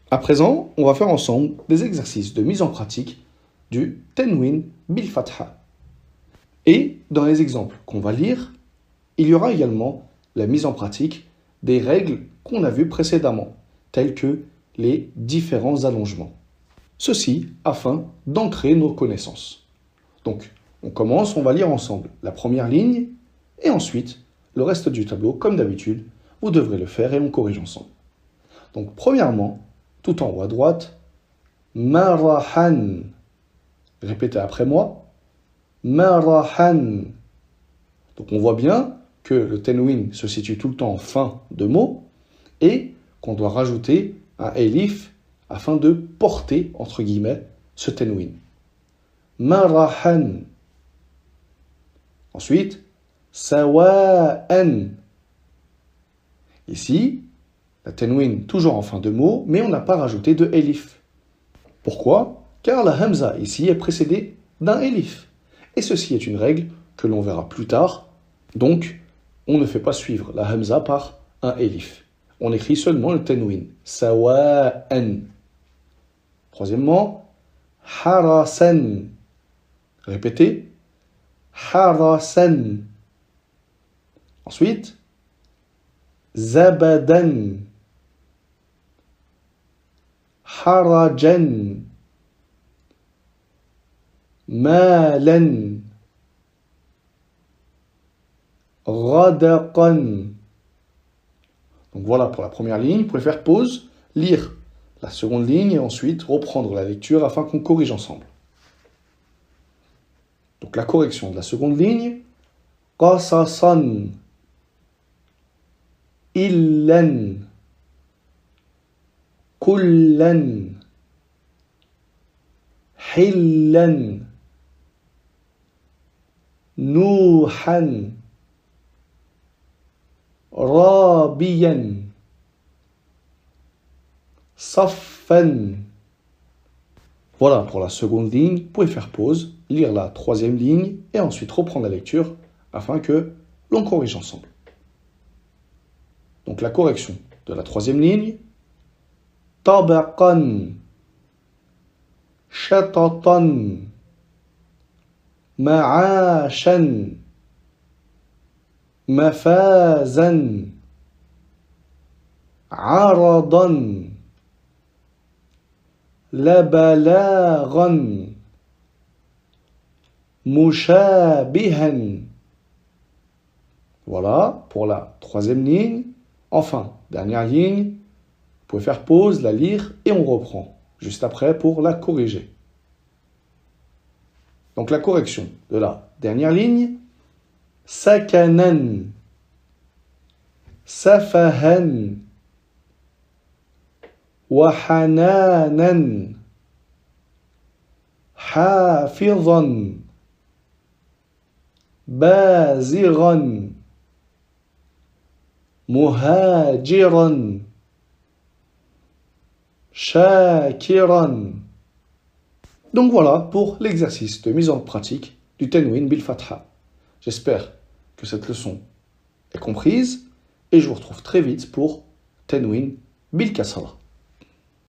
À présent, on va faire ensemble des exercices de mise en pratique du Tanwin bil Fatha. Et dans les exemples qu'on va lire, il y aura également la mise en pratique des règles qu'on a vues précédemment, telles que les différents allongements. Ceci afin d'ancrer nos connaissances. Donc, on commence, on va lire ensemble la première ligne et ensuite le reste du tableau, comme d'habitude, vous devrez le faire et on corrige ensemble. Donc, premièrement, tout en haut à droite, marahan. Répétez après moi, marahan. Donc, on voit bien que le tanwin se situe tout le temps en fin de mot et qu'on doit rajouter un elif afin de porter, entre guillemets, ce tanwin. Marahan. Ensuite, sawa'an. Ici, la tanwin toujours en fin de mot, mais on n'a pas rajouté de elif. Pourquoi? Car la hamza ici est précédée d'un elif. Et ceci est une règle que l'on verra plus tard. Donc, on ne fait pas suivre la hamza par un elif. On écrit seulement le tanwin. Sawa'an. Troisièmement, harasan. Répétez. Harasan. Ensuite, zabadan. Harajan. Malan. Radaqan. Donc voilà pour la première ligne. Vous pouvez faire pause, lire la seconde ligne et ensuite reprendre la lecture afin qu'on corrige ensemble. Donc la correction de la seconde ligne. Qasasan. Illan. Kullan. Hillan. Nuhan. Rabiyan. Saffan. Voilà pour la seconde ligne. Vous pouvez faire pause, lire la troisième ligne et ensuite reprendre la lecture afin que l'on corrige ensemble. Donc la correction de la troisième ligne. Tabaqan. Shatatan. Ma'ashan. Mafazan. Aradan. Labalagan. Mushabihan. Voilà pour la troisième ligne. Enfin, dernière ligne, vous pouvez faire pause, la lire et on reprend juste après pour la corriger. Donc la correction de la dernière ligne. Sakanan. Safahan. Wahananan. Hafizan. Baziran. Muhajiran. Shakiran. Donc voilà pour l'exercice de mise en pratique du Tanwin bil Fatha. J'espère que cette leçon est comprise et je vous retrouve très vite pour Tanwin bil Kasra.